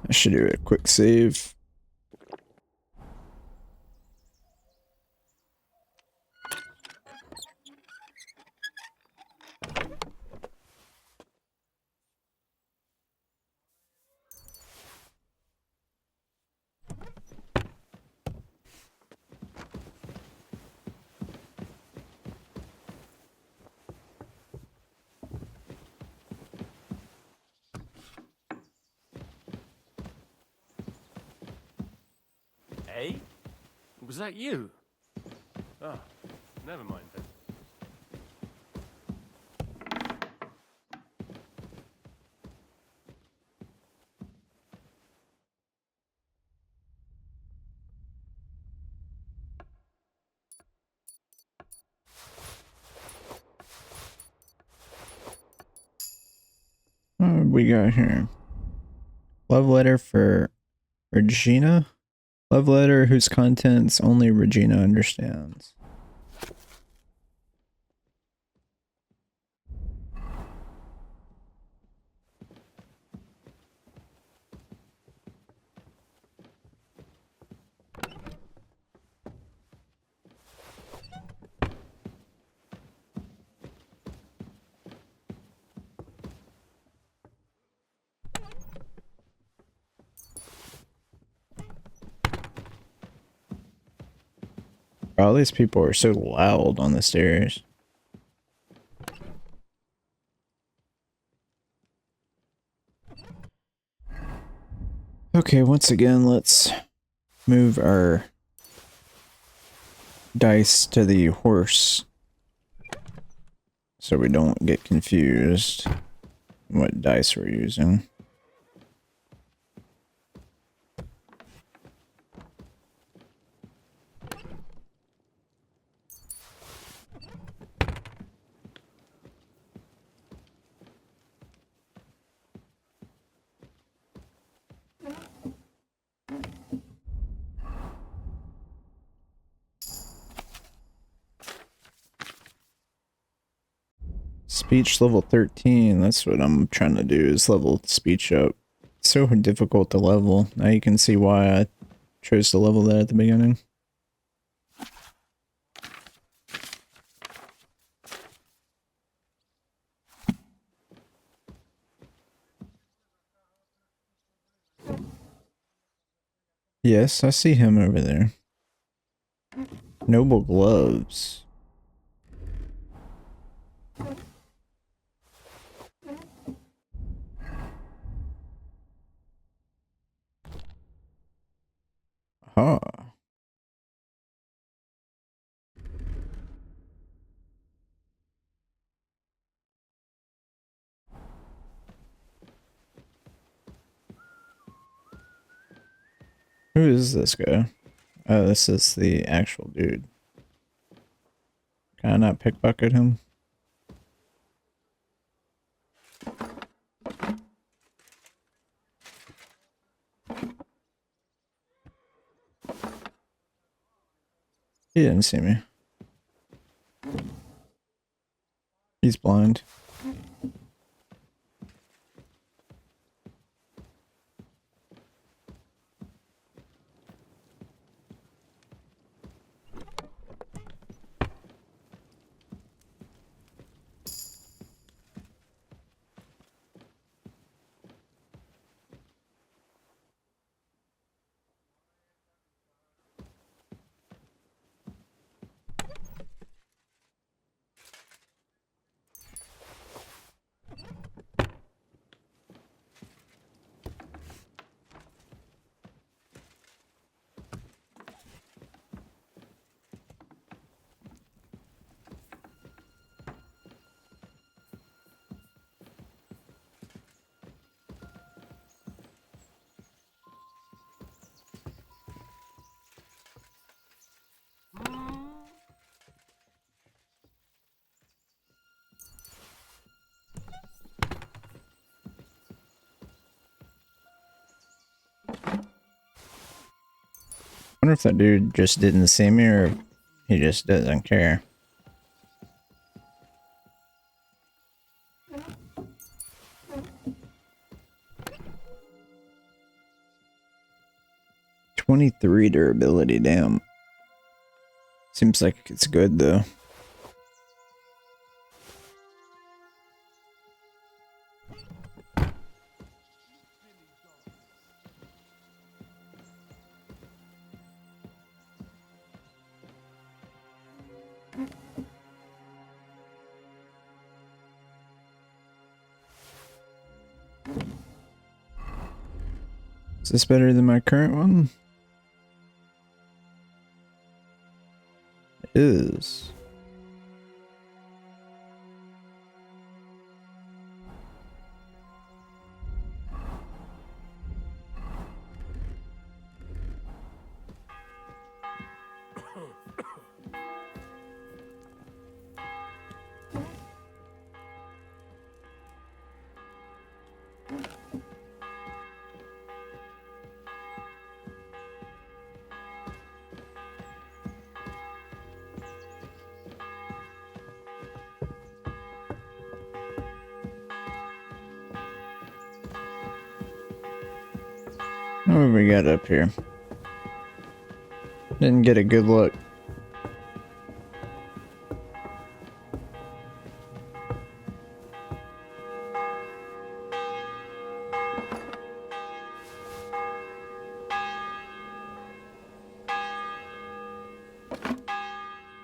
I should do a quick save. Hey? Was that you? Oh, never mind then. What we got here? Love letter for Regina? Love letter whose contents only Regina understands. All these people are so loud on the stairs. Okay, once again, let's move our dice to the horse so we don't get confused what dice we're using. Speech level 13, that's what I'm trying to do, is level speech up. It's so difficult to level. Now you can see why I chose to level that at the beginning. Yes, I see him over there. Noble gloves. Huh. Who is this guy? Oh, this is the actual dude. Can I not pickpocket him? He didn't see me. He's blind. I wonder if that dude just didn't see me or he just doesn't care. 23 durability, damn. Seems like it's good though. Is this better than my current one? It is. What have we got up here? Didn't get a good look.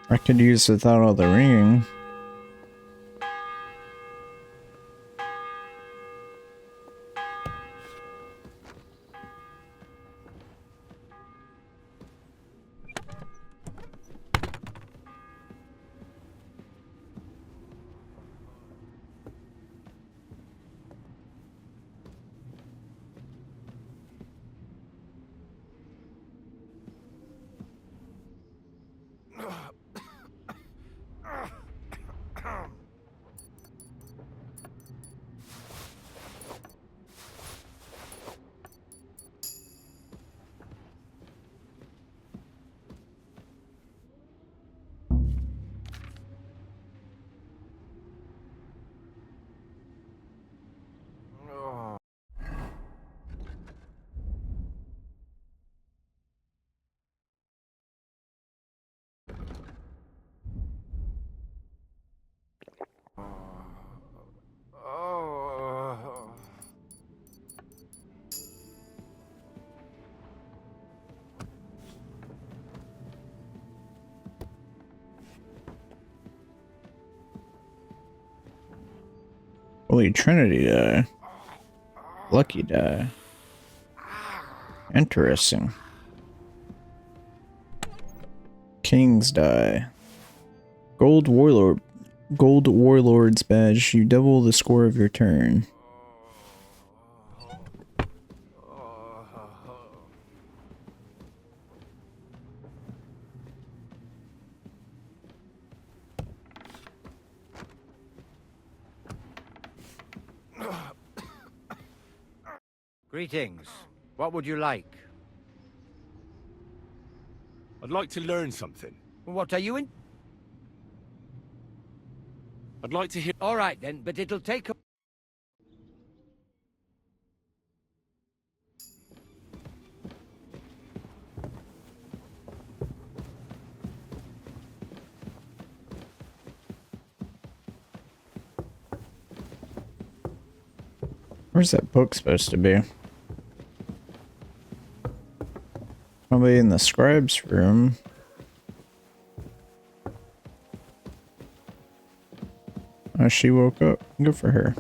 I could use without all the ringing. Holy Trinity die. Lucky die. Interesting. King's die. Gold Warlord's badge. You double the score of your turn. Greetings. What would you like? I'd like to learn something. What are you in? I'd like to hear. All right then, but it'll take a... Where's that book supposed to be? Probably in the scribe's room. Oh, she woke up. Good for her.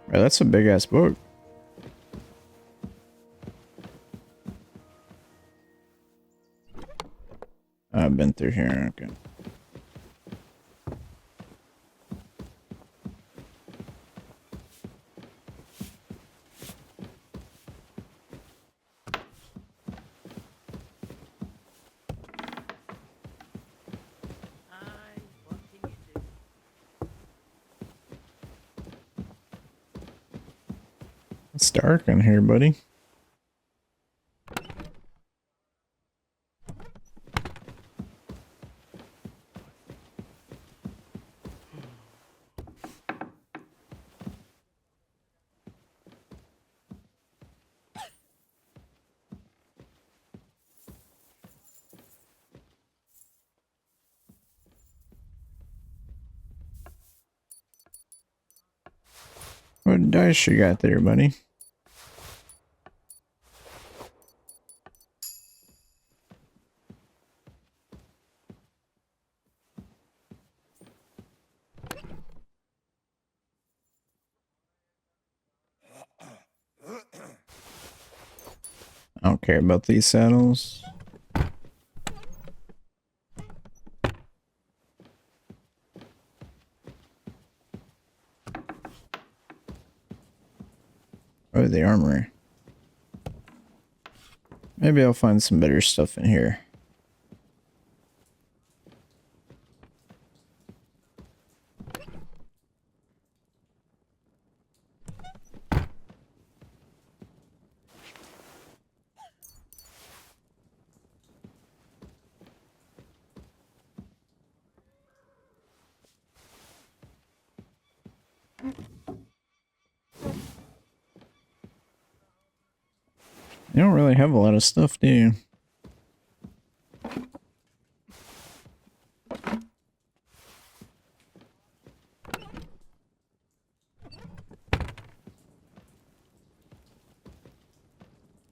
Bro, that's a big ass book. I've been through here. Okay. It's dark in here, buddy. What dice you got there, buddy? I don't care about these saddles. Oh, the armory. Maybe I'll find some better stuff in here. You don't really have a lot of stuff, do you?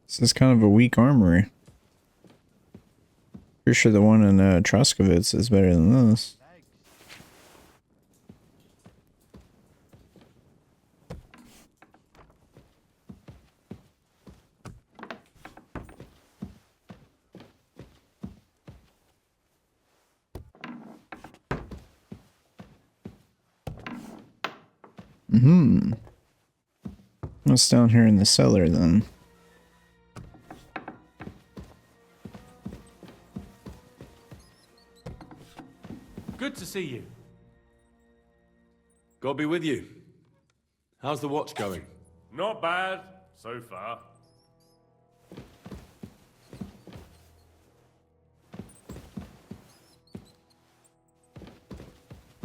This is kind of a weak armory. Pretty sure the one in Troskovitz is better than this. What's down here in the cellar then? Good to see you. God be with you. How's the watch going? Not bad, so far.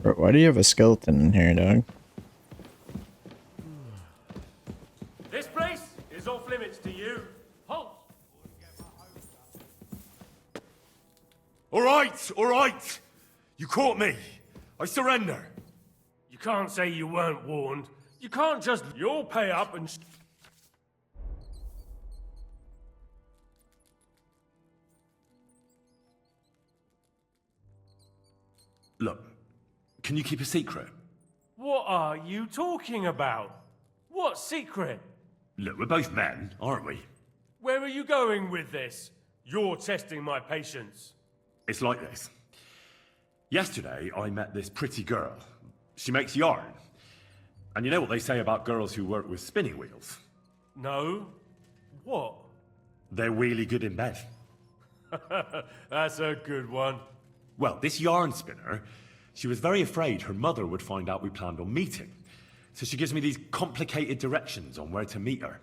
Bro, why do you have a skeleton in here, dog? This place is off limits to you. Halt! All right. You caught me. I surrender. You can't say you weren't warned. You can't just... You'll pay up and... Look, can you keep a secret? What are you talking about? What secret? Look, we're both men, aren't we? Where are you going with this? You're testing my patience. It's like this. Yesterday, I met this pretty girl. She makes yarn. And you know what they say about girls who work with spinning wheels? No? What? They're really good in bed. That's a good one. Well, this yarn spinner, she was very afraid her mother would find out we planned on meeting. So she gives me these complicated directions on where to meet her.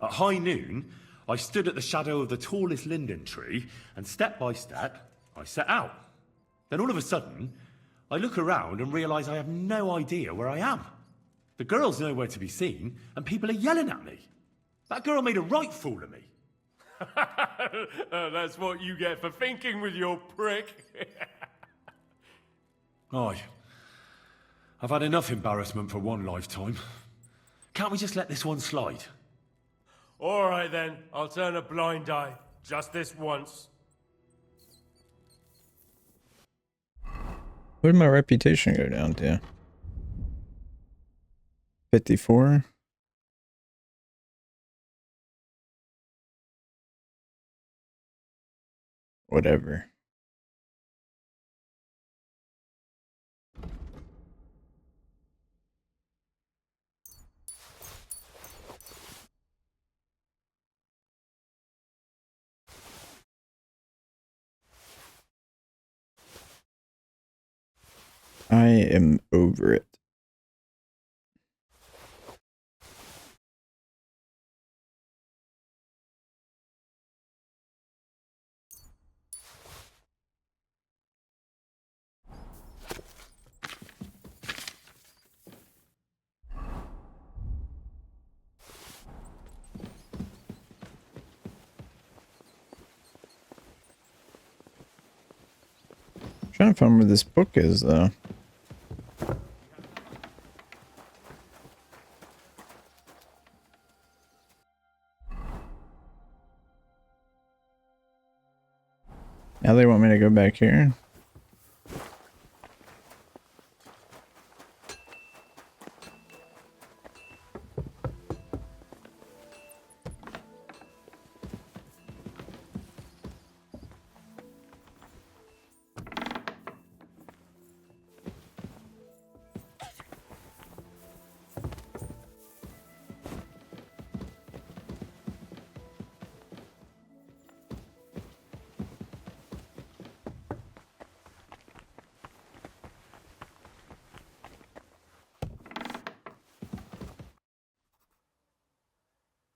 At high noon, I stood at the shadow of the tallest linden tree, and step by step, I set out. Then all of a sudden, I look around and realise I have no idea where I am. The girl's nowhere to be seen, and people are yelling at me. That girl made a right fool of me. That's what you get for thinking with your prick. Aye. I've had enough embarrassment for one lifetime. Can't we just let this one slide? All right then, I'll turn a blind eye. Just this once. Where did my reputation go down to? 54? Whatever. I am over it. Trying to find where this book is, though. Now they want me to go back here.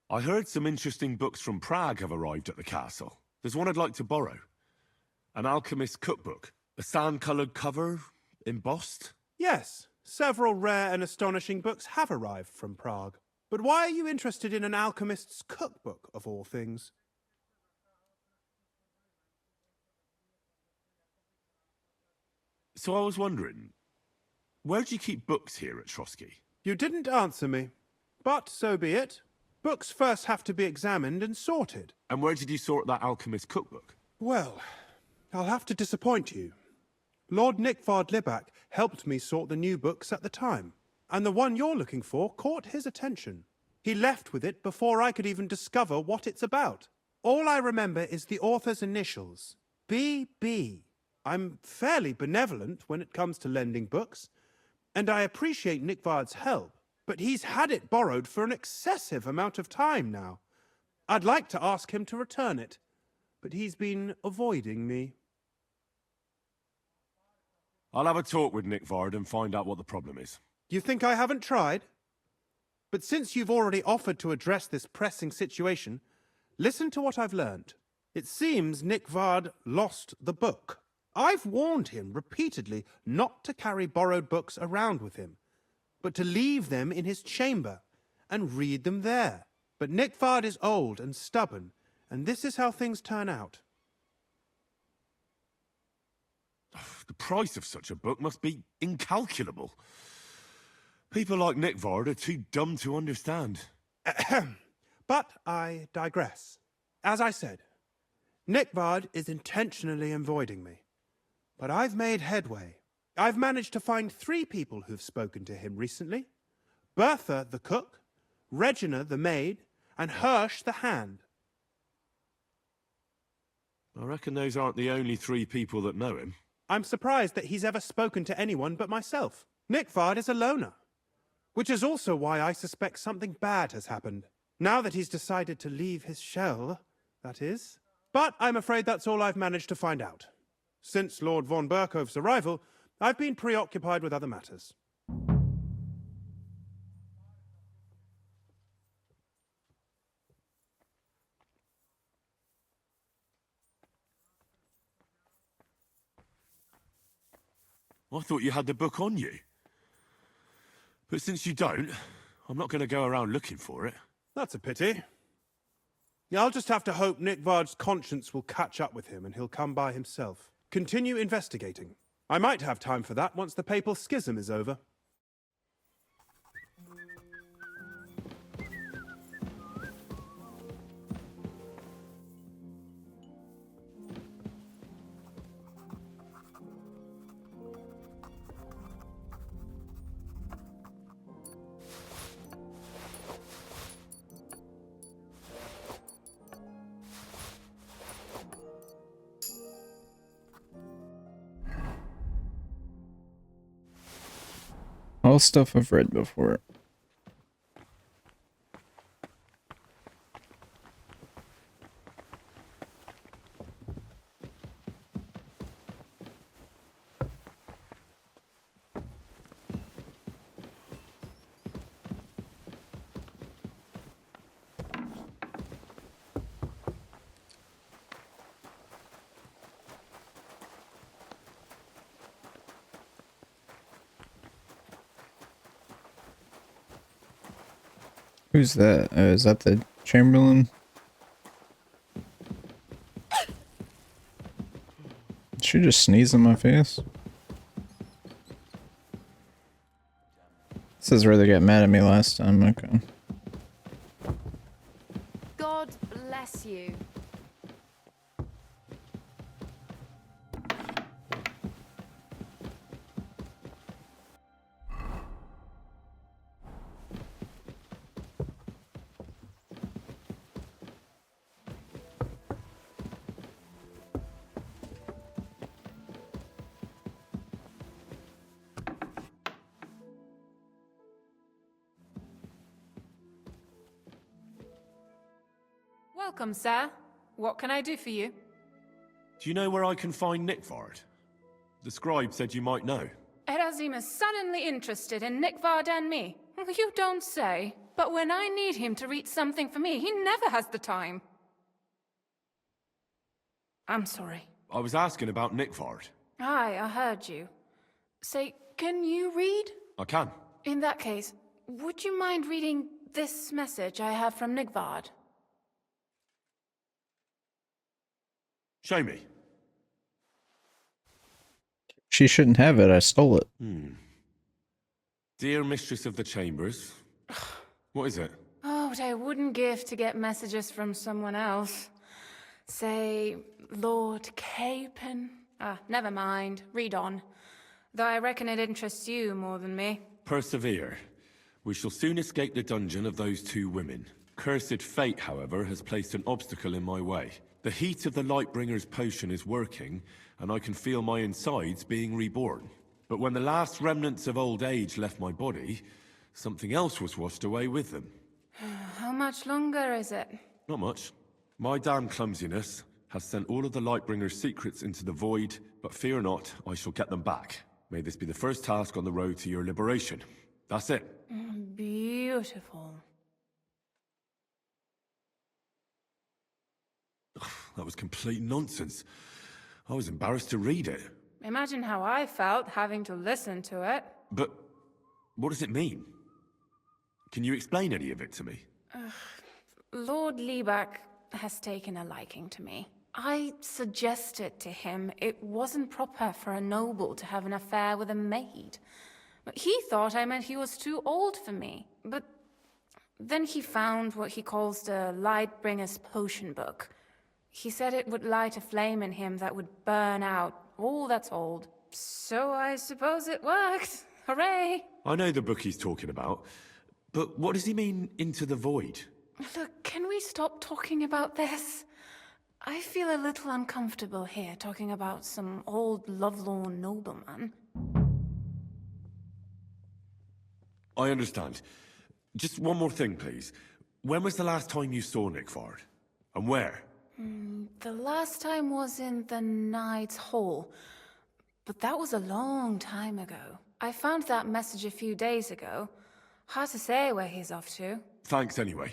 I heard some interesting books from Prague have arrived at the castle. There's one I'd like to borrow. An alchemist's cookbook. A sand-coloured cover, embossed. Yes, several rare and astonishing books have arrived from Prague. But why are you interested in an alchemist's cookbook, of all things? So I was wondering, where do you keep books here at Trotsky? You didn't answer me. But so be it. Books first have to be examined and sorted. And where did you sort that alchemist's cookbook? Well, I'll have to disappoint you. Lord Nickvard Libak helped me sort the new books at the time, and the one you're looking for caught his attention. He left with it before I could even discover what it's about. All I remember is the author's initials, B.B. I'm fairly benevolent when it comes to lending books, and I appreciate Nickvard's help, but he's had it borrowed for an excessive amount of time now. I'd like to ask him to return it, but he's been avoiding me. I'll have a talk with Nickvard and find out what the problem is. You think I haven't tried? But since you've already offered to address this pressing situation, listen to what I've learned. It seems Nickvard lost the book. I've warned him repeatedly not to carry borrowed books around with him, but to leave them in his chamber and read them there. But Nickvard is old and stubborn, and this is how things turn out. The price of such a book must be incalculable. People like Nickvard are too dumb to understand. But I digress. As I said, Nickvard is intentionally avoiding me. But I've made headway. I've managed to find 3 people who've spoken to him recently. Bertha, the cook, Regina, the maid, and Hirsch, the hand. I reckon those aren't the only 3 people that know him. I'm surprised that he's ever spoken to anyone but myself. Nickvard is a loner, which is also why I suspect something bad has happened. Now that he's decided to leave his shell, that is. But I'm afraid that's all I've managed to find out. Since Lord von Berkove's arrival, I've been preoccupied with other matters. I thought you had the book on you. But since you don't, I'm not going to go around looking for it. That's a pity. I'll just have to hope Nickvard's conscience will catch up with him and he'll come by himself. Continue investigating. I might have time for that once the papal schism is over. All stuff I've read before. Who's that? Is that the Chamberlain? Did she just sneeze in my face? This is where they got mad at me last time. Okay. God bless you. Welcome, sir. What can I do for you? Do you know where I can find Nickvard? The scribe said you might know. Erazim is suddenly interested in Nickvard and me. You don't say. But when I need him to read something for me, he never has the time. I'm sorry. I was asking about Nickvard. Aye, I heard you. Say, can you read? I can. In that case, would you mind reading this message I have from Nickvard? Show me. She shouldn't have it. I stole it. Dear Mistress of the Chambers. What is it? Oh, what I wouldn't give to get messages from someone else. Say, Lord Capon. Never mind. Read on. Though I reckon it interests you more than me. Persevere. We shall soon escape the dungeon of those two women. Cursed fate, however, has placed an obstacle in my way. The heat of the Lightbringer's potion is working, and I can feel my insides being reborn. But when the last remnants of old age left my body, something else was washed away with them. How much longer is it? Not much. My damn clumsiness has sent all of the Lightbringer's secrets into the void, but fear not, I shall get them back. May this be the first task on the road to your liberation. That's it. Beautiful. That was complete nonsense. I was embarrassed to read it. Imagine how I felt having to listen to it. But what does it mean? Can you explain any of it to me? Lord Liebach has taken a liking to me. I suggested to him it wasn't proper for a noble to have an affair with a maid. But he thought I meant he was too old for me. But then he found what he calls the Lightbringer's potion book. He said it would light a flame in him that would burn out all that's old. So I suppose it worked. Hooray! I know the book he's talking about, but what does he mean, into the void? Look, can we stop talking about this? I feel a little uncomfortable here, talking about some old lovelorn nobleman. I understand. Just one more thing, please. When was the last time you saw Nickvard? And where? The last time was in the Knight's Hall, but that was a long time ago. I found that message a few days ago. Hard to say where he's off to. Thanks anyway.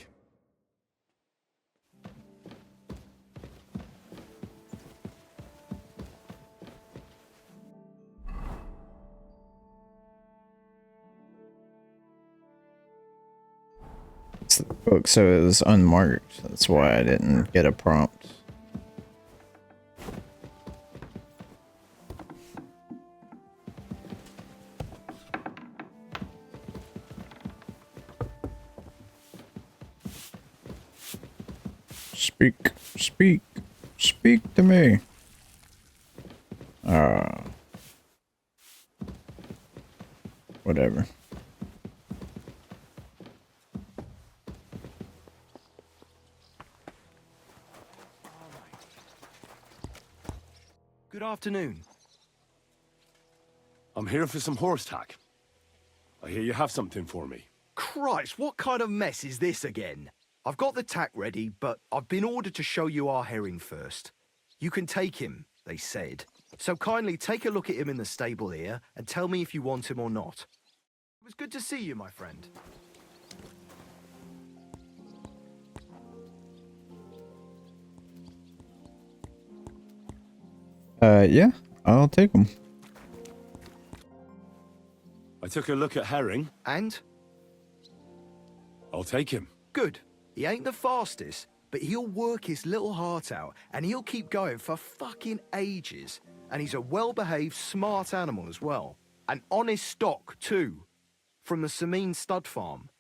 It's the book, so it was unmarked. That's why I didn't get a prompt. Speak, speak, speak to me. Whatever. Good afternoon. I'm here for some horse tack. I hear you have something for me. Christ, what kind of mess is this again? I've got the tack ready, but I've been ordered to show you our herring first. You can take him, they said. So kindly take a look at him in the stable here and tell me if you want him or not. It was good to see you, my friend. Yeah, I'll take them. I took a look at Herring. And? I'll take him. Good. He ain't the fastest, but he'll work his little heart out, and he'll keep going for fucking ages. And he's a well-behaved, smart animal as well. An honest stock, too. From the Sameen stud farm.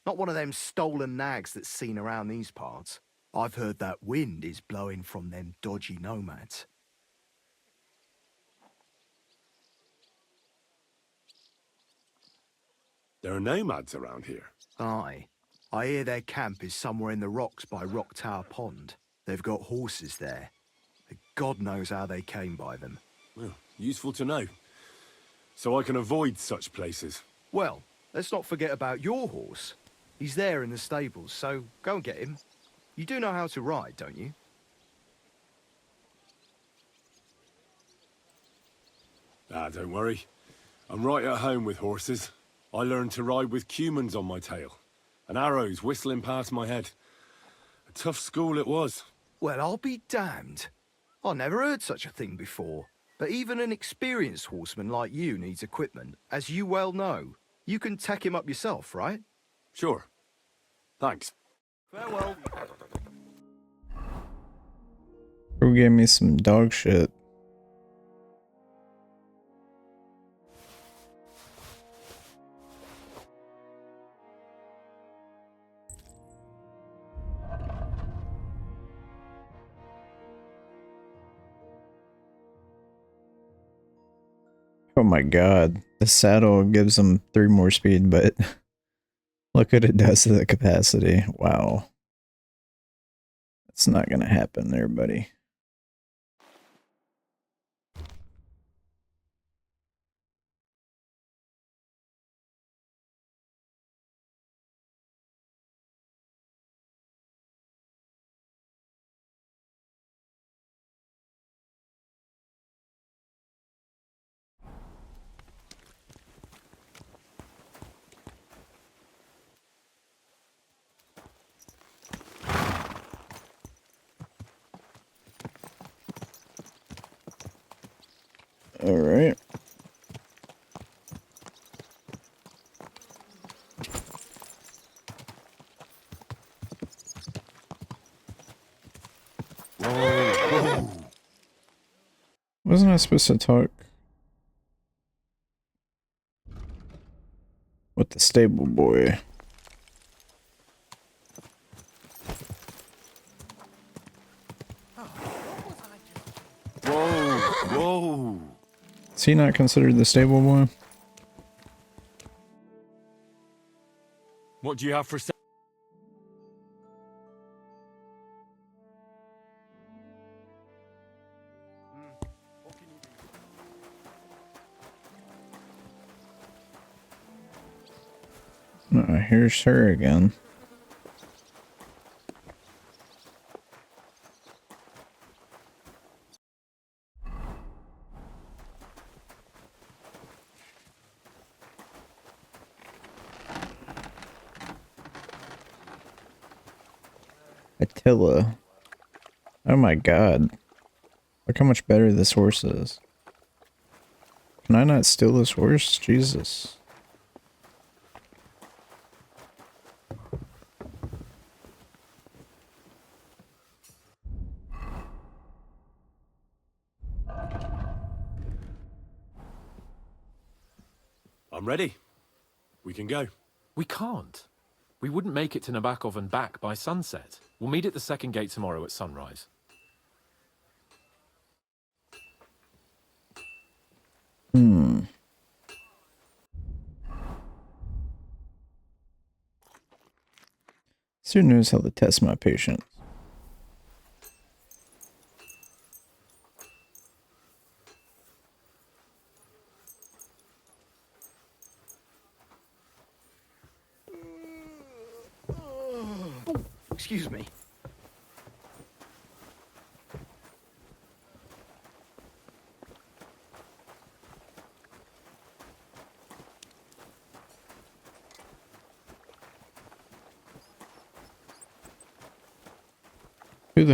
Not one of them stolen nags that's seen around these parts. I've heard that wind is blowing from them dodgy nomads. There are nomads around here. Aye. I hear their camp is somewhere in the rocks by Rock Tower Pond. They've got horses there. God knows how they came by them. Well, useful to know. So I can avoid such places. Well, let's not forget about your horse. He's there in the stables, so go and get him. You do know how to ride, don't you? Ah, don't worry. I'm right at home with horses. I learned to ride with cumans on my tail, and arrows whistling past my head. A tough school it was. Well, I'll be damned. I never heard such a thing before. But even an experienced horseman like you needs equipment, as you well know. You can tack him up yourself, right? Sure. Thanks. Farewell. Who gave me some dog shit? Oh my god. The saddle gives them 3 more speed, but look what it does to the capacity. Wow. That's not gonna happen there, buddy. Alright. Wasn't I supposed to talk with the stable boy? Whoa, whoa. Is he not considered the stable boy? What do you have for Here's her again. Attila. Oh my god. Look how much better this horse is. Can I not steal this horse? Jesus. I'm ready. We can go. We can't. We wouldn't make it to Nabokov and back by sunset. We'll meet at the second gate tomorrow at sunrise. Soon knows how to test my patience. Excuse me.